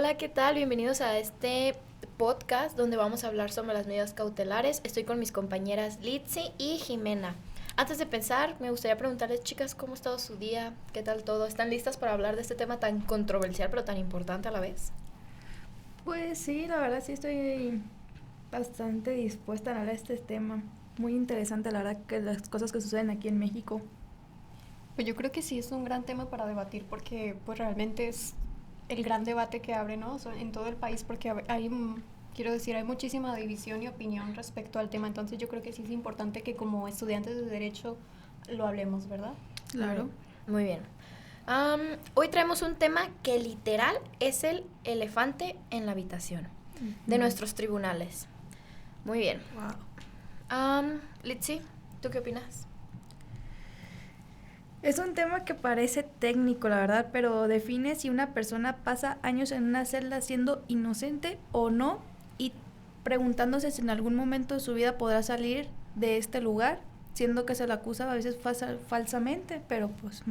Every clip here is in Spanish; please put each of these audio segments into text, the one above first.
Hola, ¿qué tal? Bienvenidos a este podcast donde vamos a hablar sobre las medidas cautelares. Estoy con mis compañeras Litzy y Jimena. Antes de pensar, me gustaría preguntarles, chicas, ¿cómo ha estado su día? ¿Qué tal todo? ¿Están listas para hablar de este tema tan controversial pero tan importante a la vez? Pues sí, la verdad sí estoy bastante dispuesta a hablar de este tema. Muy interesante, la verdad, que las cosas que suceden aquí en México. Pues yo creo que sí es un gran tema para debatir porque pues realmente es el gran debate que abre, ¿no? O sea, en todo el país porque hay, quiero decir, hay muchísima división y opinión respecto al tema. Entonces yo creo que sí es importante que como estudiantes de derecho lo hablemos, ¿verdad? Claro. Muy bien. Hoy traemos un tema que literal es el elefante en la habitación de nuestros tribunales. Muy bien. Wow. Litzy, ¿tú qué opinas? Es un tema que parece técnico, la verdad, pero define si una persona pasa años en una celda siendo inocente o no y preguntándose si en algún momento de su vida podrá salir de este lugar, siendo que se le acusa a veces falsamente, pero pues...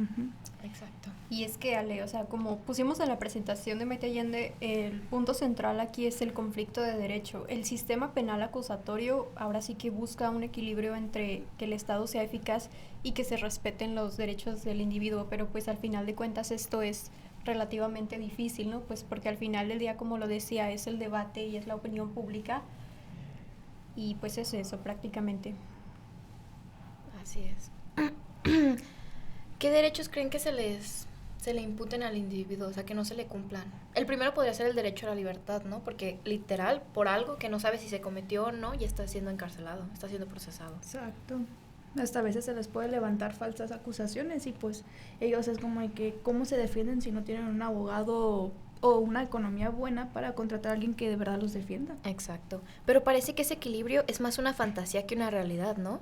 Exacto. Y es que, Ale, o sea, como pusimos en la presentación de Maite Allende, el punto central aquí es el conflicto de derecho. El sistema penal acusatorio ahora sí que busca un equilibrio entre que el Estado sea eficaz y que se respeten los derechos del individuo, pero pues al final de cuentas esto es relativamente difícil, ¿no? Pues porque al final del día, como lo decía, es el debate y es la opinión pública y pues es eso prácticamente. Así es. ¿Qué derechos creen que se le imputen al individuo, o sea, que no se le cumplan? El primero podría ser el derecho a la libertad, ¿no? Porque literal, por algo que no sabe si se cometió o no, ya está siendo encarcelado, está siendo procesado. Exacto. Hasta a veces se les puede levantar falsas acusaciones y pues ellos es como de que cómo se defienden si no tienen un abogado o una economía buena para contratar a alguien que de verdad los defienda. Exacto. Pero parece que ese equilibrio es más una fantasía que una realidad, ¿no?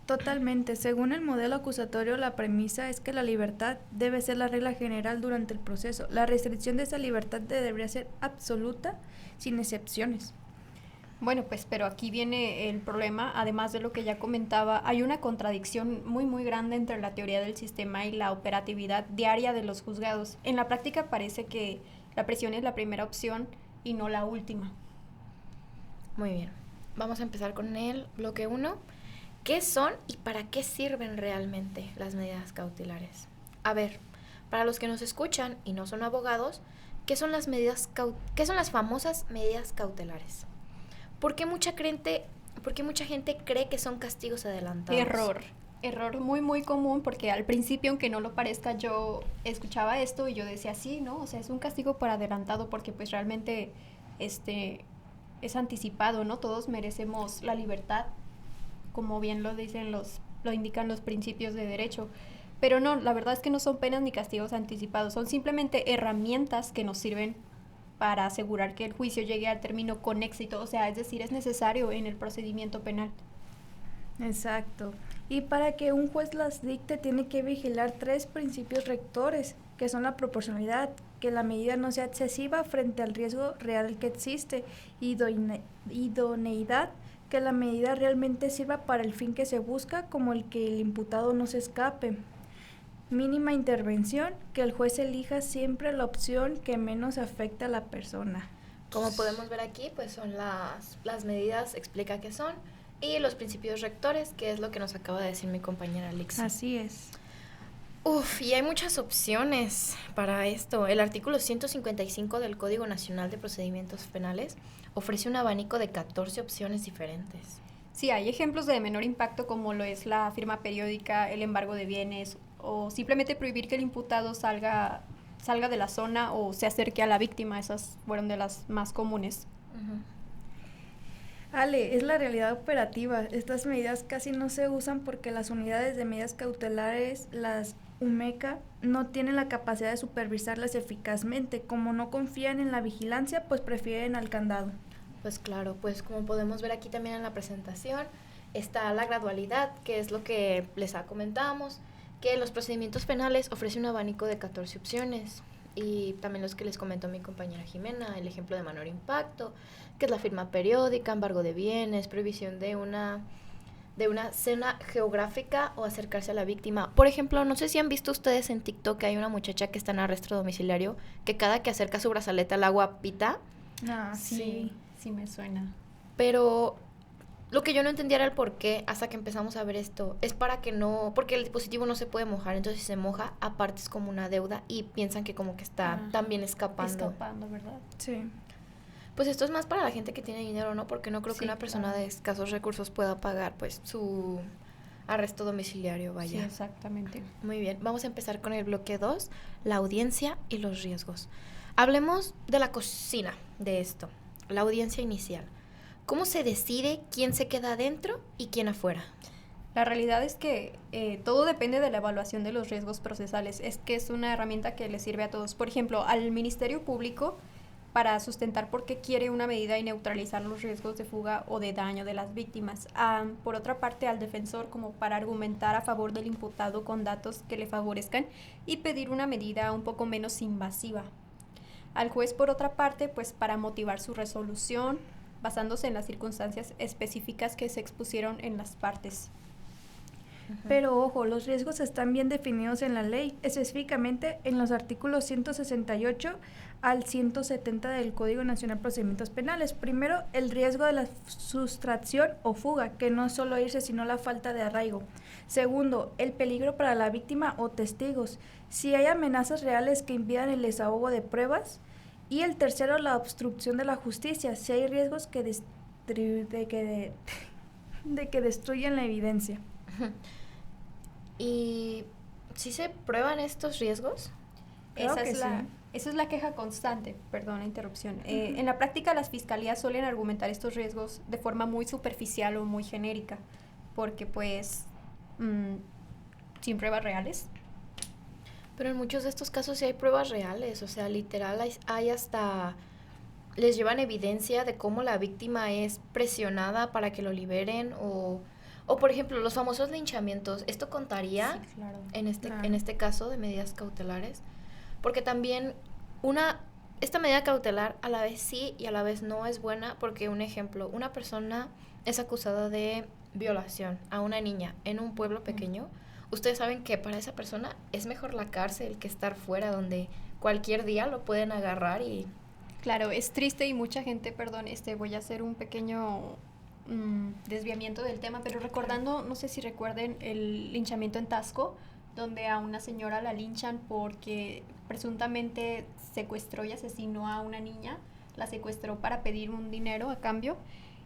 Totalmente. Según el modelo acusatorio, la premisa es que la libertad debe ser la regla general durante el proceso. La restricción de esa libertad debería ser absoluta, sin excepciones. Bueno, pues, pero aquí viene el problema, además de lo que ya comentaba, hay una contradicción muy muy grande entre la teoría del sistema y la operatividad diaria de los juzgados. En la práctica parece que la prisión es la primera opción y no la última. Muy bien. Vamos a empezar con el bloque 1. ¿Qué son y para qué sirven realmente las medidas cautelares? A ver, para los que nos escuchan y no son abogados, ¿qué son qué son las famosas medidas cautelares? ¿Por qué mucha gente cree que son castigos adelantados? Error muy muy común porque al principio, aunque no lo parezca, yo escuchaba esto y yo decía sí, ¿no? O sea, es un castigo por adelantado porque pues realmente este es anticipado, ¿no? Todos merecemos la libertad, como bien lo indican los principios de derecho. Pero no, la verdad es que no son penas ni castigos anticipados, son simplemente herramientas que nos sirven para asegurar que el juicio llegue al término con éxito, o sea, es decir, es necesario en el procedimiento penal. Exacto. Y para que un juez las dicte tiene que vigilar 3 principios rectores, que son la proporcionalidad, que la medida no sea excesiva frente al riesgo real que existe, idoneidad, que la medida realmente sirva para el fin que se busca, como el que el imputado no se escape. Mínima intervención, que el juez elija siempre la opción que menos afecte a la persona. Como podemos ver aquí, pues son las medidas, explica qué son, y los principios rectores, que es lo que nos acaba de decir mi compañera Alexi. Así es. Uf, y hay muchas opciones para esto. El artículo 155 del Código Nacional de Procedimientos Penales ofrece un abanico de 14 opciones diferentes. Sí, hay ejemplos de menor impacto como lo es la firma periódica, el embargo de bienes o simplemente prohibir que el imputado salga de la zona o se acerque a la víctima. Esas fueron de las más comunes. Ale, es la realidad operativa. Estas medidas casi no se usan porque las unidades de medidas cautelares, las UMECA, no tienen la capacidad de supervisarlas eficazmente. Como no confían en la vigilancia, pues prefieren al candado. Pues claro, pues como podemos ver aquí también en la presentación, está la gradualidad, que es lo que les comentábamos, que los procedimientos penales ofrece un abanico de 14 opciones. Y también los que les comentó mi compañera Jimena, el ejemplo de menor impacto, que es la firma periódica, embargo de bienes, prohibición de de una zona geográfica o acercarse a la víctima. Por ejemplo, no sé si han visto ustedes en TikTok que hay una muchacha que está en arresto domiciliario que cada que acerca su brazalete al agua pita, Ah, sí. Sí me suena. pero lo que yo no entendía era el por qué hasta que empezamos a ver esto. Es para que no, porque el dispositivo no se puede mojar, entonces si se moja, aparte es como una deuda y piensan que como que está Ajá. también escapando. Escapando, ¿verdad? Sí. Pues esto es más para la gente que tiene dinero, ¿no? Porque no creo Sí, que una persona claro. de escasos recursos pueda pagar pues su arresto domiciliario, Sí, vaya. exactamente. Muy bien, vamos a empezar con el bloque 2, la audiencia y los riesgos. Hablemos de la cocina de esto, la audiencia inicial. ¿Cómo se decide quién se queda adentro y quién afuera? La realidad es que todo depende de la evaluación de los riesgos procesales. Es que es una herramienta que le sirve a todos. Por ejemplo, al Ministerio Público, para sustentar por qué quiere una medida y neutralizar los riesgos de fuga o de daño de las víctimas. Por otra parte, al defensor, como para argumentar a favor del imputado con datos que le favorezcan y pedir una medida un poco menos invasiva. Al juez, por otra parte, pues para motivar su resolución, basándose en las circunstancias específicas que se expusieron en las partes. Pero ojo, los riesgos están bien definidos en la ley, específicamente en los artículos 168 al 170 del Código Nacional de Procedimientos Penales. Primero, el riesgo de la sustracción o fuga, que no es solo irse, sino la falta de arraigo. Segundo, el peligro para la víctima o testigos, si hay amenazas reales que impidan el desahogo de pruebas. Y el tercero, la obstrucción de la justicia, si hay riesgos que de que destruyen la evidencia. ¿Y si se prueban estos riesgos? Creo que Esa es la queja constante, perdón la interrupción. En la práctica, las fiscalías suelen argumentar estos riesgos de forma muy superficial o muy genérica, porque pues sin pruebas reales. Pero en muchos de estos casos sí hay pruebas reales, o sea, literal hay hasta... les llevan evidencia de cómo la víctima es presionada para que lo liberen o por ejemplo, los famosos linchamientos. ¿Esto contaría Sí, claro. en este caso de medidas cautelares? Porque también esta medida cautelar a la vez sí y a la vez no es buena porque, un ejemplo, una persona es acusada de violación a una niña en un pueblo pequeño. Ustedes saben que para esa persona es mejor la cárcel que estar fuera donde cualquier día lo pueden agarrar y... Claro, es triste y mucha gente, perdón, voy a hacer un pequeño desviamiento del tema, pero recordando, no sé si recuerden el linchamiento en Taxco, donde a una señora la linchan porque presuntamente secuestró y asesinó a una niña, la secuestró para pedir un dinero a cambio.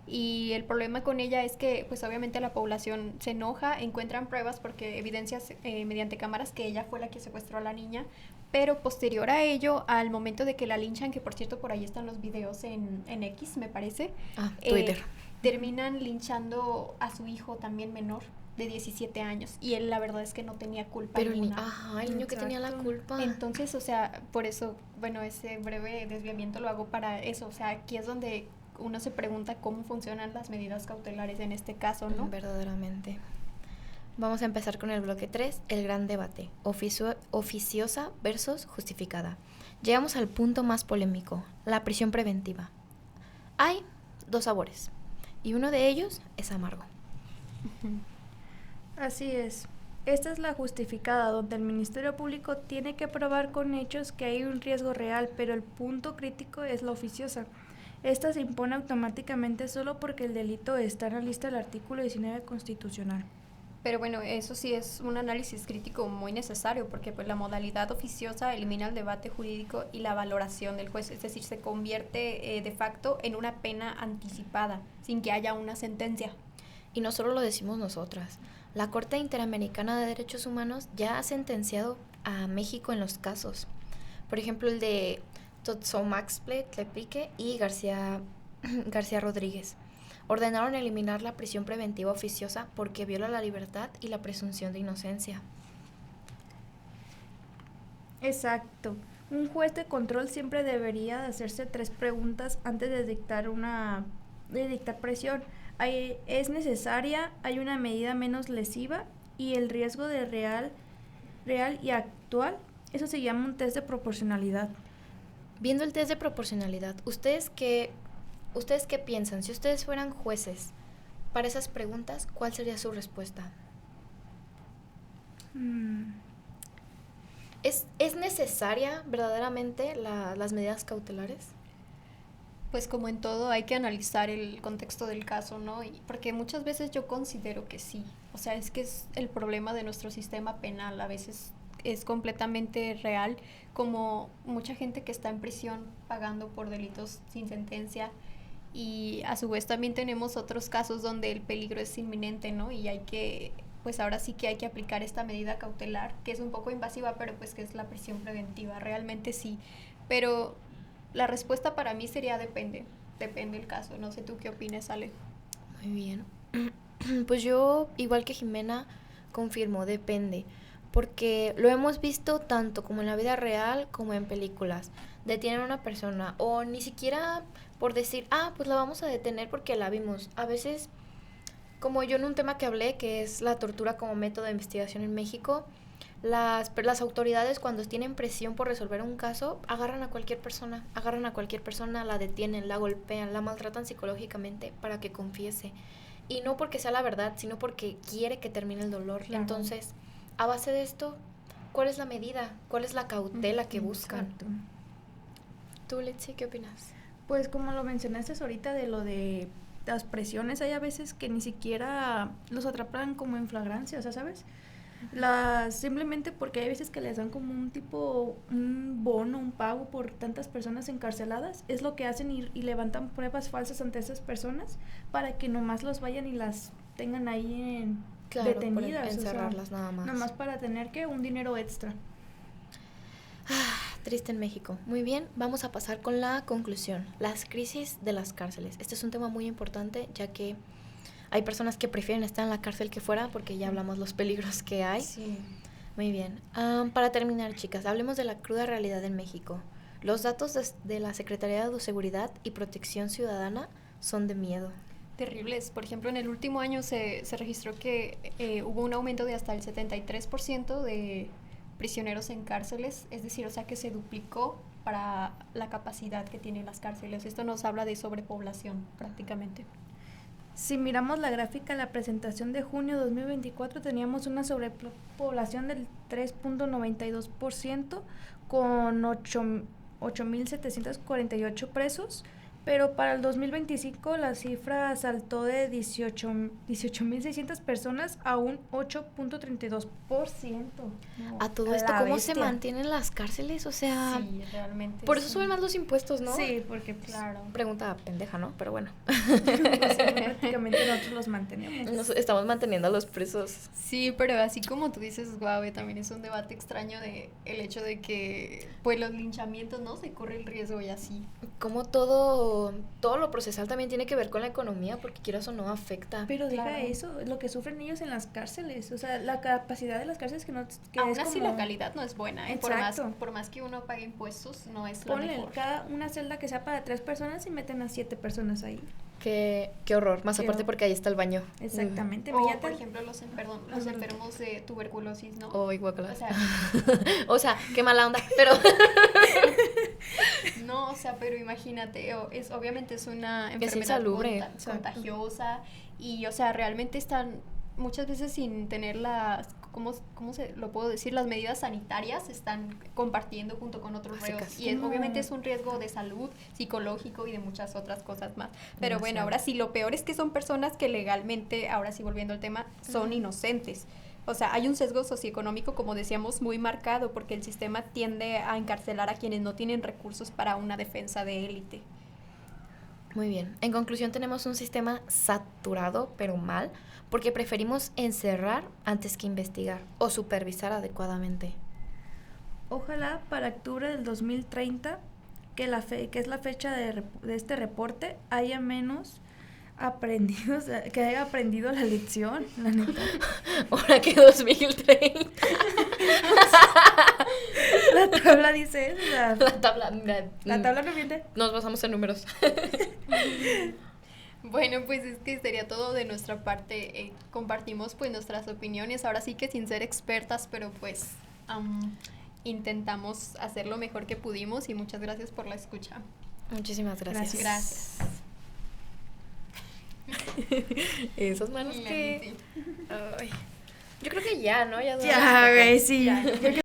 Y el problema con ella es que, pues obviamente la población se enoja, encuentran pruebas porque evidencias mediante cámaras que ella fue la que secuestró a la niña, pero posterior a ello, al momento de que la linchan, que por cierto por ahí están los videos en X, me parece, Twitter. terminan linchando a su hijo también menor, de 17 años, y él la verdad es que no tenía culpa Pero el alguna. niño que tenía la culpa. Entonces, o sea, por eso, bueno, ese breve desviamiento lo hago para eso, o sea, aquí es donde uno se pregunta cómo funcionan las medidas cautelares en este caso, ¿no? Verdaderamente. Vamos a empezar con el bloque 3, el gran debate, oficiosa versus justificada. Llegamos al punto más polémico, la prisión preventiva. Hay dos sabores, y uno de ellos es amargo. Así es. Esta es la justificada, donde el Ministerio Público tiene que probar con hechos que hay un riesgo real, pero el punto crítico es la oficiosa. Esta se impone automáticamente solo porque el delito está en la lista del artículo 19 constitucional. Pero bueno, eso sí es un análisis crítico muy necesario porque pues la modalidad oficiosa elimina el debate jurídico y la valoración del juez, es decir, se convierte de facto en una pena anticipada sin que haya una sentencia. Y no solo lo decimos nosotras, la Corte Interamericana de Derechos Humanos ya ha sentenciado a México en los casos. Por ejemplo, el de Totsomaxple Tlepique y García Rodríguez. Ordenaron eliminar la prisión preventiva oficiosa porque viola la libertad y la presunción de inocencia. Exacto. Un juez de control siempre debería de hacerse 3 preguntas antes de dictar presión. ¿Es necesaria? ¿Hay una medida menos lesiva? ¿Y el riesgo de real y actual? Eso se llama un test de proporcionalidad. Viendo el test de proporcionalidad, ¿ustedes qué piensan? Si ustedes fueran jueces, para esas preguntas, ¿cuál sería su respuesta? ¿Es necesaria verdaderamente las medidas cautelares? Pues como en todo hay que analizar el contexto del caso, ¿no? Porque muchas veces yo considero que sí. O sea, es que es el problema de nuestro sistema penal. A veces es completamente real, como mucha gente que está en prisión pagando por delitos sin sentencia, y a su vez también tenemos otros casos donde el peligro es inminente, ¿no? Y hay que, pues ahora sí que hay que aplicar esta medida cautelar, que es un poco invasiva, pero pues que es la prisión preventiva, realmente sí. Pero la respuesta para mí sería depende el caso. No sé tú qué opinas, Ale. Muy bien. Pues yo, igual que Jimena, confirmo, depende. Porque lo hemos visto tanto como en la vida real como en películas. Detienen a una persona o ni siquiera por decir, pues la vamos a detener porque la vimos. A veces, como yo en un tema que hablé, que es la tortura como método de investigación en México, las autoridades cuando tienen presión por resolver un caso, agarran a cualquier persona, la detienen, la golpean, la maltratan psicológicamente para que confiese. Y no porque sea la verdad, sino porque quiere que termine el dolor. Claro. Entonces, a base de esto, ¿cuál es la medida? ¿Cuál es la cautela que buscan? Exacto. ¿Tú, Litsi, qué opinas? Pues como lo mencionaste ahorita de lo de las presiones, hay a veces que ni siquiera los atrapan como en flagrancia, o sea, ¿sabes? Simplemente porque hay veces que les dan como un bono, un pago por tantas personas encarceladas, es lo que hacen y levantan pruebas falsas ante esas personas para que nomás los vayan y las tengan ahí detenidas, encerrarlas, o sea, nada más. Nomás para tener un dinero extra. Triste en México. Muy bien, vamos a pasar con la conclusión. Las crisis de las cárceles. Este es un tema muy importante, ya que hay personas que prefieren estar en la cárcel que fuera, porque ya hablamos los peligros que hay. Sí. Muy bien. Para terminar, chicas, hablemos de la cruda realidad en México. Los datos de la Secretaría de Seguridad y Protección Ciudadana son de miedo. Terribles. Por ejemplo, en el último año se registró que hubo un aumento de hasta el 73% de prisioneros en cárceles, es decir, o sea que se duplicó para la capacidad que tienen las cárceles. Esto nos habla de sobrepoblación prácticamente. Si miramos la gráfica, la presentación de junio de 2024 teníamos una sobrepoblación del 3.92% con 8.748 presos, pero para el 2025 la cifra saltó de 18.600 personas a un 8.32%. A todo esto, ¿cómo bestia se mantienen las cárceles? O sea, sí, realmente. Por eso suben más los impuestos, ¿no? Sí, porque claro. Pregunta pendeja, ¿no? Pero bueno. Prácticamente nosotros los mantenemos. Nos estamos manteniendo a los presos. Sí, pero así como tú dices, Guave, también es un debate extraño de el hecho de que pues los linchamientos, ¿no? Se corre el riesgo y así. Como todo lo procesal también tiene que ver con la economía, porque quieras o no afecta. Pero deja eso, lo que sufren ellos en las cárceles, o sea, la capacidad de las cárceles que aún es así como... la calidad no es buena, ¿eh? Exacto. Por más que uno pague impuestos, no es lo mejor. Cada una celda que sea para 3 personas y meten a 7 personas ahí. Qué horror, más aparte porque ahí está el baño. Exactamente. O, por ejemplo, los enfermos de tuberculosis, ¿no? Guácala. O sea, qué mala onda, pero... No, o sea, pero imagínate, obviamente es una enfermedad contagiosa y, o sea, realmente están muchas veces sin tener ¿cómo se lo puedo decir? Las medidas sanitarias están compartiendo junto con otros reos y obviamente es un riesgo de salud, psicológico y de muchas otras cosas más. Pero bueno, ahora sí, lo peor es que son personas que legalmente, ahora sí volviendo al tema, son inocentes. O sea, hay un sesgo socioeconómico, como decíamos, muy marcado porque el sistema tiende a encarcelar a quienes no tienen recursos para una defensa de élite. Muy bien. En conclusión, tenemos un sistema saturado, pero mal, porque preferimos encerrar antes que investigar o supervisar adecuadamente. Ojalá para octubre del 2030, que es la fecha de este reporte, haya menos aprendidos, que haya aprendido la lección, la neta. Ahora que 2030. La tabla dice eso. La tabla no miente. Nos basamos en números. Bueno, pues es que sería todo de nuestra parte. Compartimos pues nuestras opiniones, ahora sí que sin ser expertas, pero pues intentamos hacer lo mejor que pudimos y muchas gracias por la escucha. Muchísimas gracias. Gracias. Esas manos que... Ay. Yo creo que ya, ¿no? Ya, Ya, güey, sí. Ya. Yo creo